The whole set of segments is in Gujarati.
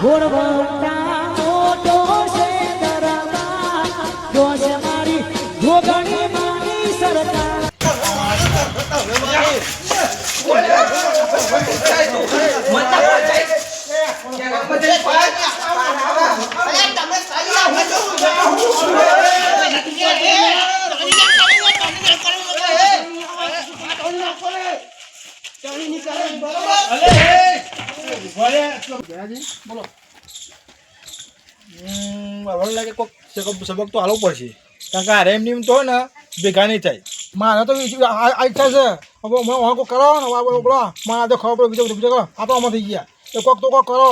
ઘોડવટા મોટો છે દરબાર જોશ મારી જોગણી માની સરકાર બોલો લાગે કોઈક સબક તો હાલવું પડશે કારણ કે આ રેમ નીમ તો ને ભેગા નહીં થાય મારે તો ઈચ્છા છે હવે કોઈ કરો ને બોલો મારે તો ખબર પડે બીજો કરો આ તો આમાં થઈ ગયા એ કોઈક તો કોઈક કરો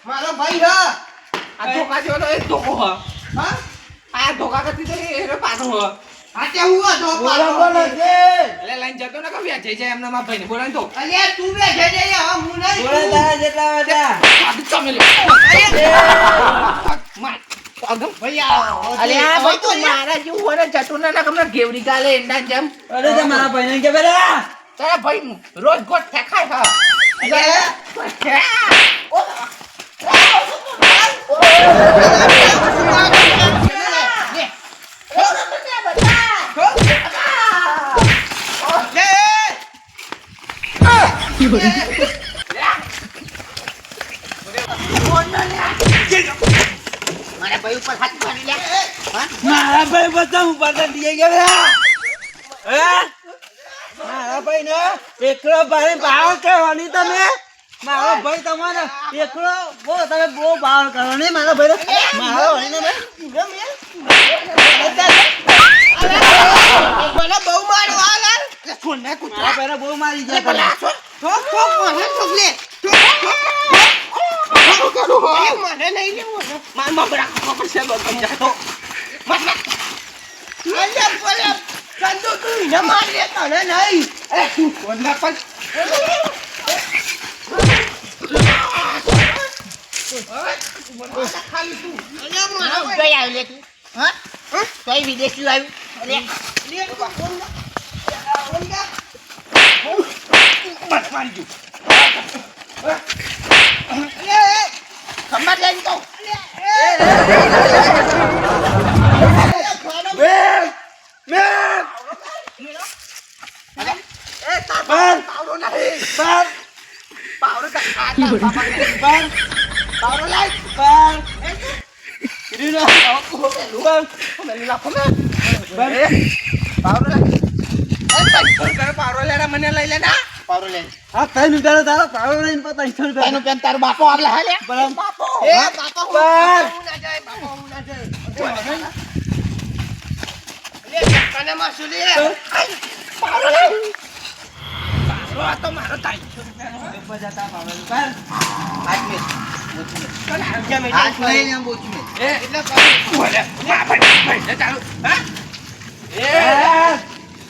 મારો ભાઈ હા આ ધોકા જેવો એક ધોકો હા હા આ ધોકા કરતી તો એનો પાછો હા આ તે હું હતો બોલો છે એટલે લાઈન જતો ને કે બેઠે છે એમના માં ભાઈને બોલાય તો અલે તું બેઠે છે હવે હું નહીં બોલે તારા જેટલા હતા આ તમે લે માર આગમ ભૈયા અલે આ ભાઈ તો મારા જેવું હોય જતો ના કમના ગેવડી ગાલે એંડા જેમ અરે તે મારા ભાઈને કે બેરા તારા ભાઈ રોજ ગોટ ફેખાય હા મારા ભાઈ બધા ઉપર લઈ ગયા મારા ભાઈ ને એકલો ભાઈ ભાવ કહેવાની તમે મારો ભાઈ તમારે એકલો બહુ તમે બહુ ભાવ કરો ને મારા ભાઈ મારો ભાઈ ને મને બહુ મારવા લાલ છોડને કૂતરા પહેલા બહુ મારી જાય પેલા ઠોક ઠોક મને ઠોક લે મને નહીં લેવું માર મબરા ખબર છે બગમ જાતો અલ્યા બોલે કંદો તું ન માર લે તને નહીં એ તું કોના પર ખાલી તું અલ્યા મારા ગઈ આવી લે તું હા કઈ વિદેશી આવી અરે લે કોણ બસ મારી જો અરે ખંભા લઈ તો પાવડો નહીં પાવડો પાવડો લાઈ પાવડો લેડા મને લઈ લેના પાવડો લે હા કઈ નું તારો પાવડો લઈને પતા એનું પેન તારો બાપો આપલે હાલે બરાબર બાપો એ બાપો હું ના જાય બાપો હું ના જાય લે કને માં સુલી પાવડો લે પાવડો આ તો મારો તાઈ બજાતા પાવડો પર આજ મે આજ નહીં એમ બોચ મે એટલે બોલે ભાઈ ચાલુ હા એ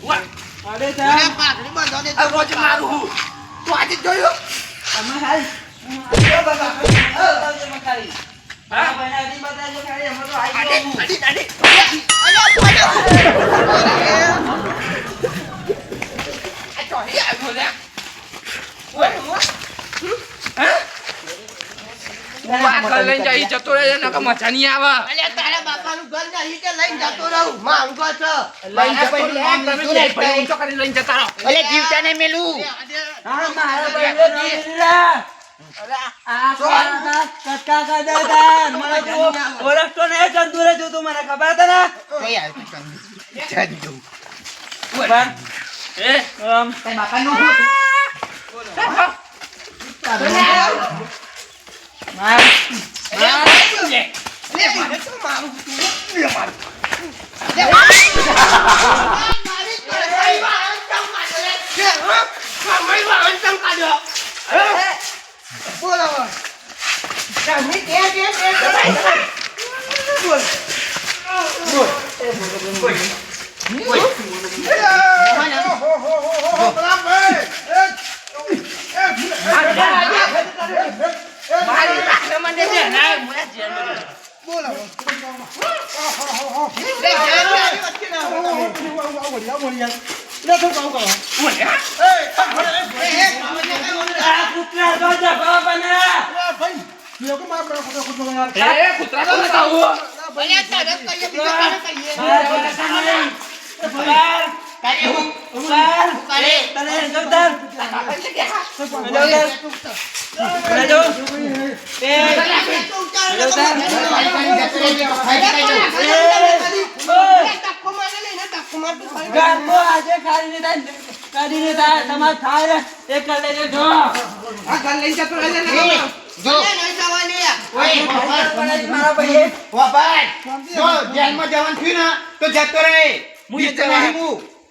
વા અરે તા પાઘડી બાંધો દે તો રોજ મારું હું તું આજે જોયો અમે હાલ બાબા બાબા મકારી હા બના દી બતા જો ખાલી અમે તો આઈ ગયો અડી અડી અલ્યા આ તો હી આ બોલે ઓય હા ઘર લઈને જઈ જતો રહે ને કે મજા નહીં આવે અલ્યા તારા બાપાનું ઘર નહીં કે લઈને જતો રહું માંગો છો લઈને જતો તમે ભાઈ ઊંચો કરી લઈને જતા રહો અલ્યા જીવતા નહીં મેલું હા મારા ભાઈ નીલા અરે આ સોના કટકા કાઢા મને તો ઓરખતો ને ચંદુરે જો તું મને ખબર હતા ને કઈ આવ્યો ચંદુ ચંદુ ઓય એ કઈ બાપાનું હું માર માર લે લે મારે તો મારું લે માર લે તમ કાઢ્યો બોલો તમે કે બોલ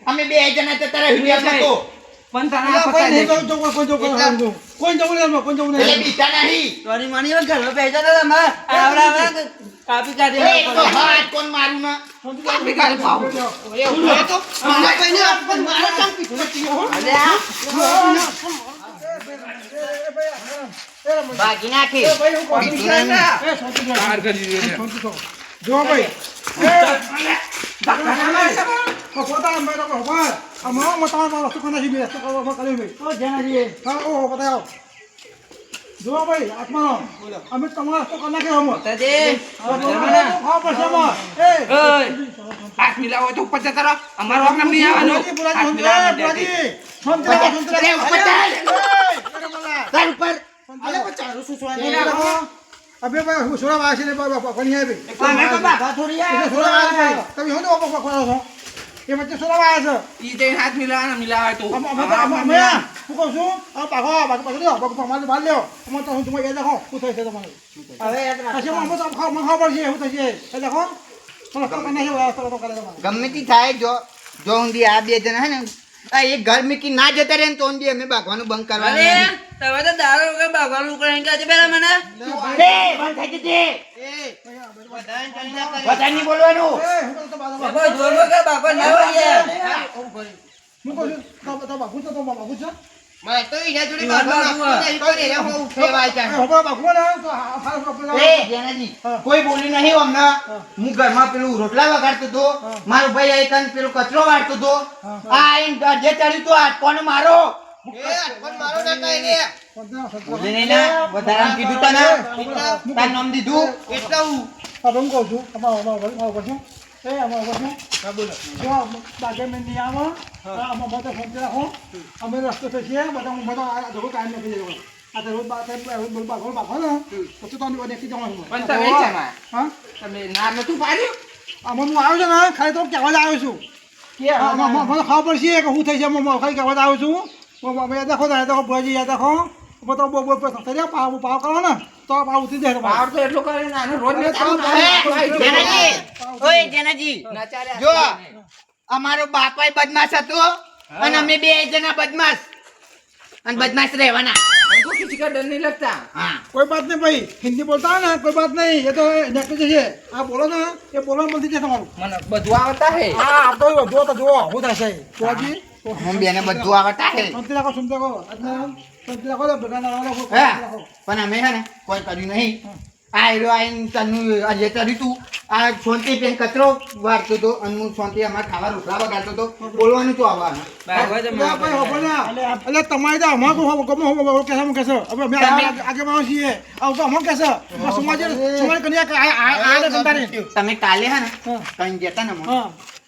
અમે બે જણા તો તારા હિડિયા તો પણ તારા કોઈ જવું નહીં બીતા નહીં તોરી માની ઘર બેસા હતા તમે આવડા કાપી કાઢી તો હાથ કોણ મારું ના કાપી કાઢ પાવ ઓય ઓય તો મને કઈ ને આપણ મારો ચમ પીછો અલે બાકી નાખી જો ભાઈ જો ભાઈ આત્માનો અમે તમારા તો કના કે હમો હાથ મિલાવો તો ઉપર જતા રહો અમારો હક નહીં આવવાનો અબે ભાઈ હું સોરા વાસી ને કોની આવી અમે તો બાબા થોડી સોરા વાસી તમે હું તો કોનો છો એ મત સોરા વાસી ઈ જઈને હાથ મિલાવે તો હું કહું છું આ પાખો માલ લ્યો અમે તો હું તમે એ દેખો શું થાય છે તમારે હવે પછી અમે તો ખાવ પડશે શું થશે એ દેખો મને તો કને વ્યવસ્થા તો કરે તમારે ગમે તે થાય જો ઊંધી આ બે જણા હે ને આ એક ઘર મીકી ના જતા રહે ને તો ઊંધી અમે ભાગવાનું બંધ કરવાનું તમે તો દારૂ વગર બાગવાનું કરીને કાજે પેલા મને બંધ થઈ જશે વધારે નહીં બોલવાનું હું તો બાબા કોઈ જોર વગર બાગો ના હોય હું કહું છું તો બાબુ છે મેં તો ઈના જોડે કોઈ બોલ્યું નહીં અમને હું ઘરમાં પેલું રોટલા વગાડતો હતો મારો ભાઈ આઈ કન પેલો કચરો વાળતો હતો આ આઈને જે ચડ્યું તો આટકોને મારો બોલે નહીં ને વધારાનું કીધું તને તાર નામ દીધું એટલે હું હવે હું કહું છું અમારો પછી અમારો પછી જો બાગે મેં નહીં આવો અમારે તો ફોન રાખો અમે રસ્તો થશે બધા હું બધા જગો કાયમ નથી જવું આ તો રોજ બાગો ને પછી તો અમે દેખી જવાનું પણ તમે છે હા તમે નામ નતું પાડ્યું આમાં હું આવ્યો છું ને ખાલી તો કહેવા જ આવ્યો છું મને ખબર પડશે કે હું થઈ છે ખાલી કહેવા જ આવ્યો છું દેખો દેખો ભુવાજી યાદ રાખો તો બહુ પાવ કરો ને તો પાવ ઉતરી જાય પાવર તો એટલું કરે નાનો રોજ જો અમારો બાપાય બદમાશ હતો અને અમે બે જણા બદમાશ અને બદમાશ રહેવાના हमको किसी का डर नहीं लगता हाँ कोई बात नहीं भाई हिंदी बोलता है ना कोई बात नहीं ये तो नेक्स्ट है आप बोलो ना ये बोलो बोलती है तुम्हारा मन बदुआ आवता है हाँ आप तो जो होता है सही तो जी हम भी ने बदुआ आवता है सुनते को सुनते को बेगाना वाला को पण हमें है ना कोई करी नहीं आयरो आइन तनु अजे तरी तू આ છોંતી પેન કચરો વાળતો તો અને છોંતી અમાર ખાવા રોટલા વગાડતો તો બોલવાનું તો આવવાનું એટલે તમારે તો અમાર કો કેસે હું કેસે હવે અમે આગે માં છીએ આવ તો અમાર કેસે સમાજ કન્યા આ ધંધાને તમે કાલે હે ને કઈ જતા ને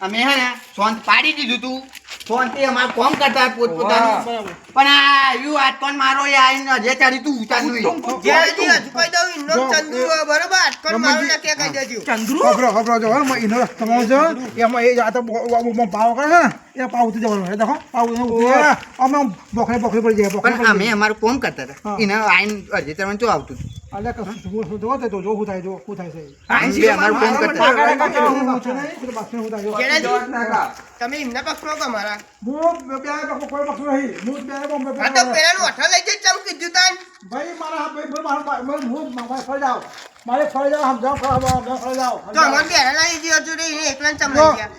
અમે હે ને છોંત પાડી દીધું તું છોંતી અમાર કોમ કરતા પોતપોતાનું પણ આ યુ આજ કોણ મારો એ આઈને અજે ચાડી તું ઉતારનું જેજી હજુ કહી દઉં ઇન્નો ચંદુ બરોબર આજકાલ મારું ને કે કહી દેજો ચંદ્રુ ખબર જો હું ઇનો તમારો જો એમાં એ આ તો પાવ કરે ને એ પાવ ઉતરી જવાનો એ દેખો પાવ ઉતરી અમે બોખરે પડી જાય પણ અમે અમારું કોમ કરતા હતા એને આઈને અજે ચાડવાનું તો આવતું અલ્યા કશું જોવો તો જો શું થાય જો શું થાય છે બે અમારું કોમ કરતા જેનાજી, તમે એમના પક્ષમાં કે મારા હા તો પેલાનું અઠા લઈ જઈ ચમ કીધું તાન મારે ફરી જાવ સમજાવ ફરી જાવ તો અમારે બેરા લાવી દીધો છું રે એને એકલા ચમ લઈ ગયા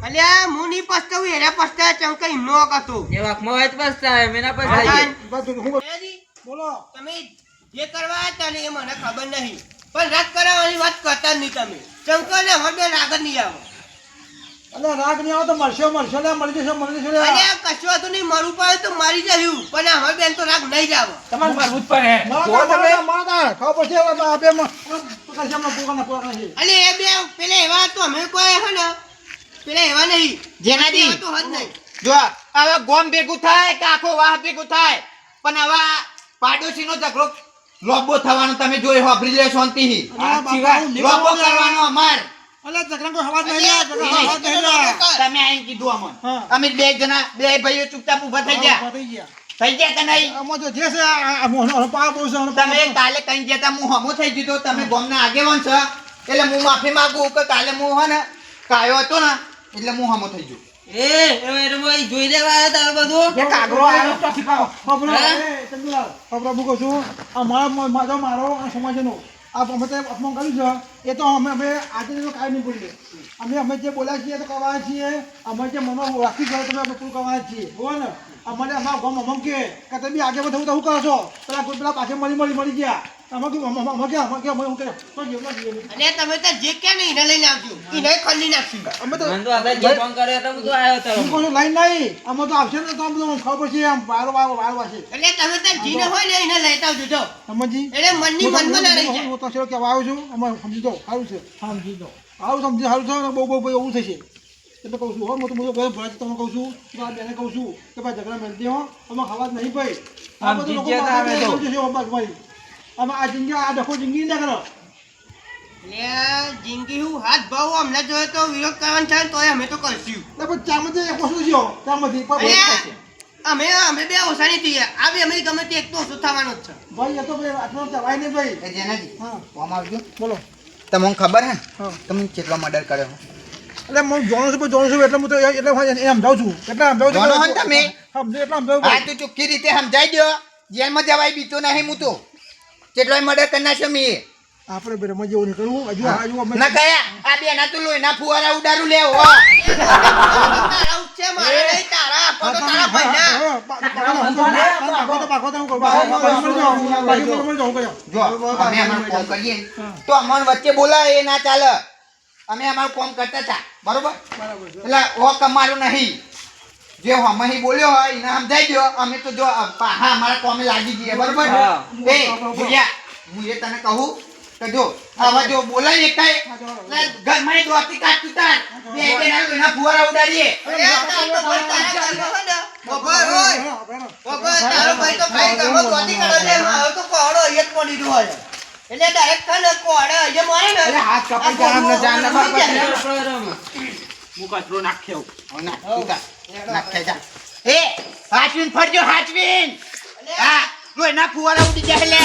અલ્યા હું નહીં પસ્તાવું એને પસ્તા ચમ કે એમનો હક હતો એ વાકમાં હોય તો પસ્તાય, મેં ના પસ્તાય. જેનાજી, બોલો તમે જે કરવા હતા ને એ મને ખબર નહીં પણ રાગ કરાવવાની વાત કરતા જ નહીં તમે ચમકો ને અમારે બે રાગ જ નહીં આવો અલે રાગ નહીં આવે તો મળશે લે મળી જશે અને આ કશું હતું નહીં મારું પાડે તો મારી જયું પણ અમારે બેન તો રાગ નહીં જ આવો તમારે મરવું જ પડે. અને એ બે પેલા એવા તો અમે કોઈ હે ને પેલા એવા નહીં જેનાજી. એવા તો હદ નહીં જો હવે ગોમ ભેગું થાય કે આખો વાહ ભેગું થાય પણ હવે પાડોશીનો ઝઘડો લોબો થવાનો તમે જોઈ હોભરી લે શાંતિથી. લોબો કરવાનો અમાર તમે આઈને કીધું અમને. હા. અમે બે જણા બે ભાઈઓ ચૂપચાપ ઊભા થઈ ગયા કે નહીં? તમે કાલે કઈ જતા હું હમો થઈ ગયો તમે ગોમના આગેવાન છો એટલે હું માફી માંગુ કે કાલે હું હે ને કાયો હતો ને એટલે હું હમો થઈ ગયો. જોઈ લેવા આવ્યા તારે બધું. જે કાગરો આવ્યો તો શીખાવો. મારો સમાજનો અમે તો અપમાન કર્યું છે એ તો અમે આજે કાંઈ નહીં બોલીએ અમે જે બોલ્યા છીએ તો કહેવાય છીએ અમે જે મનો રાખી ગયો તમે પૂરું કહેવાય છીએ બરાબર ને અમારે અમારા ગામ અમમ કે તમે આગળ વધવું તો શું કરો છો પેલા પાછળ મળી ગયા અને તમે તો જે કે ને એને લઈને આવજો એને ખંડી નાખ્યું અમે તો મને તો આ જે ફોન કર્યો હતો બધું આવ્યો તારો. લાઈન નહીં અમે તો આવશે ને તો બધું ખબર છે આમ વારો છે એટલે તમે તો જીને હોય ને એને લેતા આવજો જો સમજી એટલે મનની મનમાં ના રહી જાય હું તો છે કે આવ્યો છું અમે સમજી દો સારું છે સમજી દો સારું છે બહુ એવું થશે એટલે કહું છું હું તો તમને કહું છું આ બેને કહું છું કે ભાઈ ઝઘડા મેળતી હો અમે ખાવા જ નહીં ભાઈ આ બધું લોકો અમે આ જિંદગી આ ડખો જિંદગી ના કરો એટલે જિંદગી હું હાથ ભાવ હમણાં જોયો તો વિરોધ કરવાનું છે તો અમે તો કરશું એટલે પછી ચામાંથી એક વસ્તુ છે ચામાંથી અમે બે ઓછાની થઈ આ બે અમે ગમે તે એક તો ઓછું થવાનું જ છે ભાઈ એ તો ભાઈ આટલો ચવાય નહીં ભાઈ એ જેનાજી હા કોમ આવજો. બોલો તમને ખબર હે ને હા તમે કેટલો મર્ડર કર્યો? એટલે હું જાણું છું એટલે હું તો એટલે એ સમજાવું છું એટલે સમજાવું જાણો હો ને તમે? સમજે એટલે સમજાવું હા તું ચોખ્ખી રીતે સમજાઈ દો. જેલમાં જવાય બીતો નહીં હું તો કેટલોય મર્ડર કરી નાખ્યો મેં. આપણે બે રમત જેવું નહીં કરવું હજુ અમે ના કયા આ બે ના તો લોહીના ફુવારા ઉડાડું લેવો. તારા ઉચ્ચે મારે નહીં તારા આપો તો તારા ભાઈના જો અમે અમારું કોમ કરીએ ને, તો અમારું વચ્ચે બોલાય એ ના ચાલે. અમે અમારું કોમ કરતા હતા બરોબર એટલે ઓ કમારું નહીં જે હમહી બોલ્યો હોય એને સમજાઈ દો. અમે તો જો પાહા અમારા કોમે લાગી જઈએ બરોબર. હા. એ ભૂયા હું એ તને કહું કે જો આવા જો બોલાય એકાય ઘરમાં દોસ્તી કાઢતું તાર બે એના ફુવારા ઉડાડીએ. તારો ભાઈ તો ભાઈ ઘરમાં ગોતી કરે છે મારો તો કોહડો એક પડી રહ્યો હોય એટલે ડાયરેક્ટ છે ને કોહડે અહીંયા મારે ને અરે હાથ કપાઈ જાય આમને જાન ના બાપ આપણે રમે. એ હાચવીન ફરજો હાચવીન. હા લોહીના ફુવારા ઉડી જાય લે.